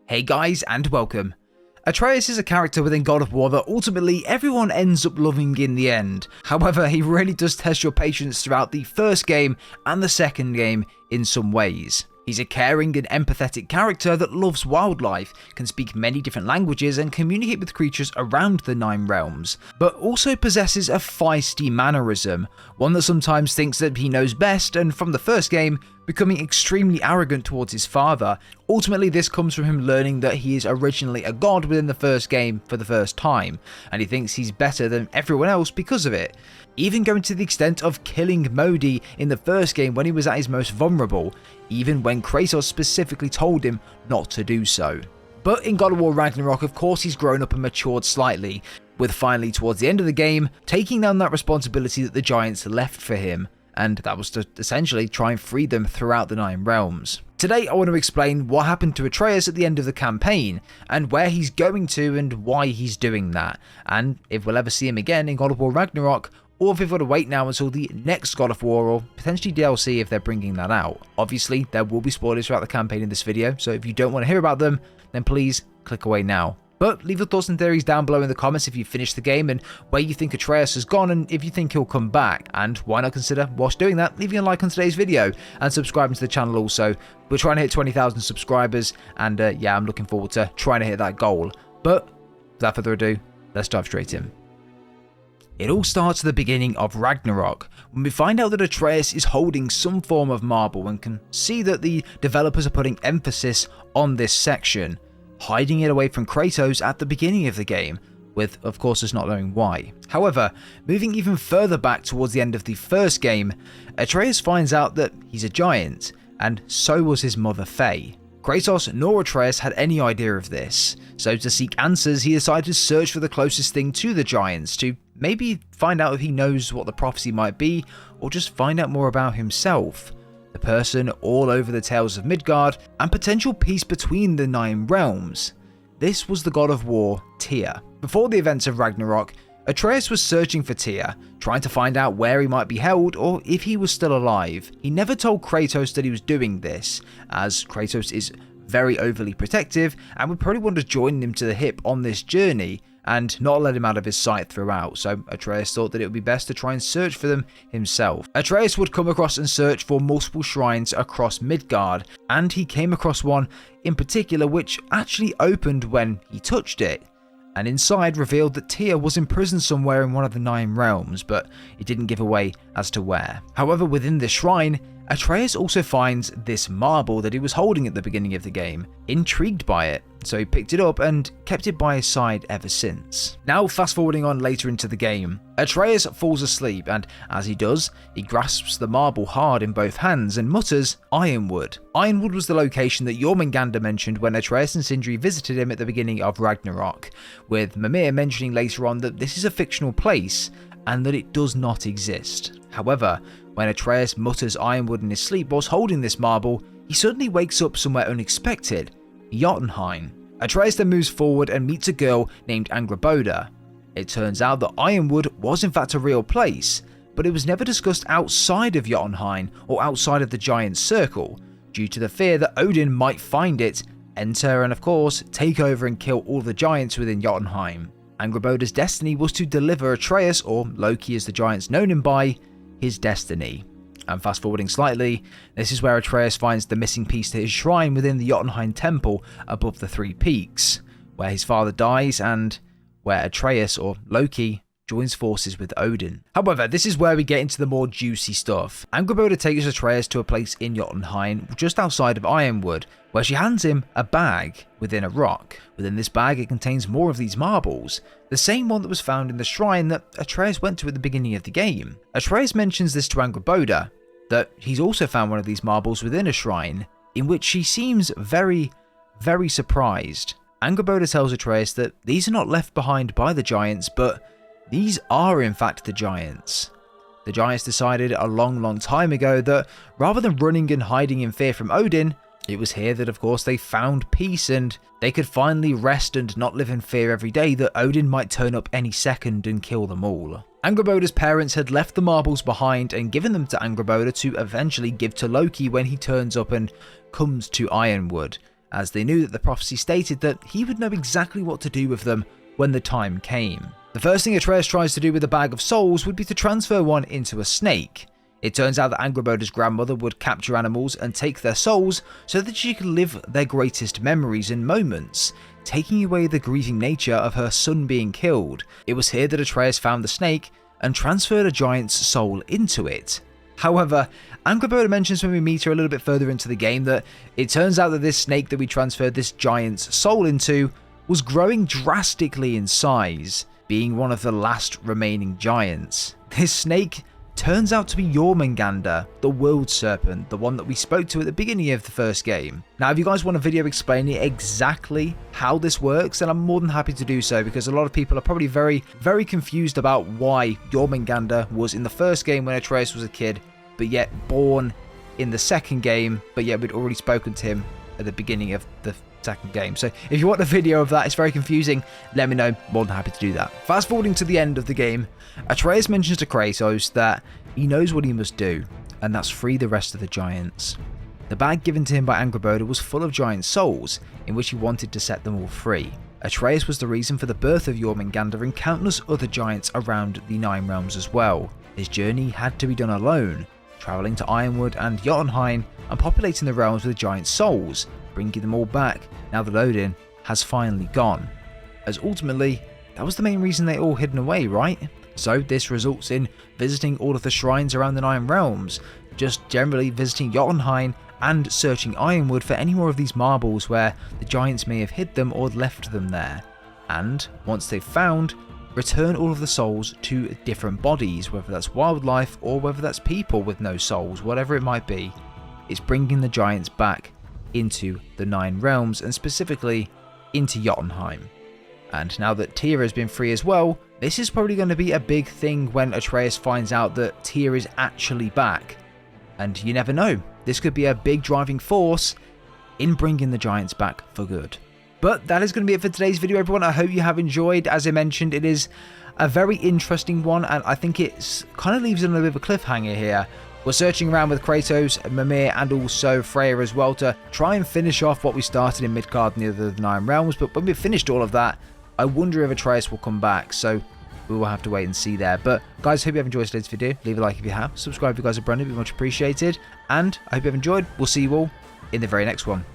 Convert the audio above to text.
Hey guys, and welcome. Atreus is a character within God of War that ultimately everyone ends up loving in the end. However, he really does test your patience throughout the first game and the second game in some ways. He's a caring and empathetic character that loves wildlife, can speak many different languages and communicate with creatures around the Nine Realms, but also possesses a feisty mannerism, one that sometimes thinks that he knows best, and from the first game, becoming extremely arrogant towards his father. Ultimately, this comes from him learning that he is originally a god within the first game for the first time, and he thinks he's better than everyone else because of it. Even going to the extent of killing Modi in the first game when he was at his most vulnerable, even when Kratos specifically told him not to do so. But in God of War Ragnarok, of course, he's grown up and matured slightly, with finally towards the end of the game, taking down that responsibility that the giants left for him, and that was to essentially try and free them throughout the Nine Realms. Today I want to explain what happened to Atreus at the end of the campaign, and where he's going to and why he's doing that, and if we'll ever see him again in God of War Ragnarok, or if we've got to wait now until the next God of War, or potentially DLC if they're bringing that out. Obviously, there will be spoilers throughout the campaign in this video, so if you don't want to hear about them, then please click away now. But leave your thoughts and theories down below in the comments if you finished the game and where you think Atreus has gone and if you think he'll come back. And why not consider, whilst doing that, leaving a like on today's video and subscribing to the channel also. We're trying to hit 20,000 subscribers and yeah, I'm looking forward to trying to hit that goal. But without further ado, let's dive straight in. It all starts at the beginning of Ragnarok, when we find out that Atreus is holding some form of marble and can see that the developers are putting emphasis on this section, hiding it away from Kratos at the beginning of the game, with of course us not knowing why. However, moving even further back towards the end of the first game, Atreus finds out that he's a giant, and so was his mother Faye. Kratos nor Atreus had any idea of this, so to seek answers he decided to search for the closest thing to the giants, to maybe find out if he knows what the prophecy might be, or just find out more about himself, the person all over the tales of Midgard, and potential peace between the Nine Realms. This was the God of War, Tyr. Before the events of Ragnarok, Atreus was searching for Tyr, trying to find out where he might be held or if he was still alive. He never told Kratos that he was doing this, as Kratos is very overly protective and would probably want to join him to the hip on this journey and not let him out of his sight throughout, so Atreus thought that it would be best to try and search for them himself. Atreus would come across and search for multiple shrines across Midgard, and he came across one in particular which actually opened when he touched it, and inside revealed that Tyr was imprisoned somewhere in one of the Nine Realms, but it didn't give away as to where. However, within this shrine, Atreus also finds this marble that he was holding at the beginning of the game, intrigued by it, so he picked it up and kept it by his side ever since. Now fast forwarding on later into the game, Atreus falls asleep and as he does, he grasps the marble hard in both hands and mutters, "Ironwood." Ironwood was the location that Jormungandr mentioned when Atreus and Sindri visited him at the beginning of Ragnarok, with Mimir mentioning later on that this is a fictional place and that it does not exist. However, when Atreus mutters Ironwood in his sleep whilst holding this marble, he suddenly wakes up somewhere unexpected, Jotunheim. Atreus then moves forward and meets a girl named Angrboda. It turns out that Ironwood was in fact a real place, but it was never discussed outside of Jotunheim or outside of the giant circle, due to the fear that Odin might find it, enter and of course take over and kill all the giants within Jotunheim. Angrboda's destiny was to deliver Atreus, or Loki as the giants known him by, his destiny. And fast forwarding slightly, this is where Atreus finds the missing piece to his shrine within the Jotunheim temple above the Three Peaks, where his father dies and where Atreus, or Loki, joins forces with Odin. However, this is where we get into the more juicy stuff. Angrboda takes Atreus to a place in Jotunheim just outside of Ironwood, where she hands him a bag within a rock. Within this bag it contains more of these marbles, the same one that was found in the shrine that Atreus went to at the beginning of the game. Atreus mentions this to Angrboda, that he's also found one of these marbles within a shrine, in which she seems very, very surprised. Angrboda tells Atreus that these are not left behind by the giants, but these are in fact the giants. The giants decided a long time ago that rather than running and hiding in fear from Odin, it was here that of course they found peace and they could finally rest and not live in fear every day that Odin might turn up any second and kill them all. Angrboda's parents had left the marbles behind and given them to Angrboda to eventually give to Loki when he turns up and comes to Ironwood, as they knew that the prophecy stated that he would know exactly what to do with them when the time came. The first thing Atreus tries to do with the bag of souls would be to transfer one into a snake. It turns out that Angrboda's grandmother would capture animals and take their souls so that she could live their greatest memories and moments, taking away the grieving nature of her son being killed. It was here that Atreus found the snake and transferred a giant's soul into it. However, Angrboda mentions when we meet her a little bit further into the game that it turns out that this snake that we transferred this giant's soul into was growing drastically in size, being one of the last remaining giants. This snake turns out to be Jormungandr, the world serpent, the one that we spoke to at the beginning of the first game. Now, if you guys want a video explaining exactly how this works, then I'm more than happy to do so, because a lot of people are probably very confused about why Jormungandr was in the first game when Atreus was a kid, but yet born in the second game, but yet we'd already spoken to him at the beginning of the second game. So if you want a video of that, it's very confusing, let me know, more than happy to do that. Fast forwarding to the end of the game, Atreus mentions to Kratos that he knows what he must do, and that's free the rest of the giants. The bag given to him by Angrboda was full of giant souls, in which he wanted to set them all free. Atreus was the reason for the birth of Jormungandr and countless other giants around the Nine Realms as well. His journey had to be done alone, travelling to Ironwood and Jotunheim and populating the realms with giant souls, bringing them all back now that Odin has finally gone. As ultimately, that was the main reason they all hidden away, right? So this results in visiting all of the shrines around the Nine Realms, just generally visiting Jotunheim and searching Ironwood for any more of these marbles where the giants may have hid them or left them there. And once they've found, return all of the souls to different bodies, whether that's wildlife or whether that's people with no souls, whatever it might be. It's bringing the giants back into the Nine Realms and specifically into Jotunheim. And now that Tyr has been free as well, this is probably going to be a big thing when Atreus finds out that Tyr is actually back. And you never know, this could be a big driving force in bringing the giants back for good. But that is going to be it for today's video, everyone. I hope you have enjoyed. As I mentioned, it is a very interesting one, and I think it kind of leaves it on a bit of a cliffhanger here. We're searching around with Kratos, Mimir, and also Freya as well to try and finish off what we started in Midgard near the Nine Realms. But when we've finished all of that, I wonder if Atreus will come back, so we will have to wait and see there. But guys, hope you have enjoyed today's video. Leave a like if you have. Subscribe if you guys are brand new, it'd be much appreciated. And I hope you have enjoyed. We'll see you all in the very next one.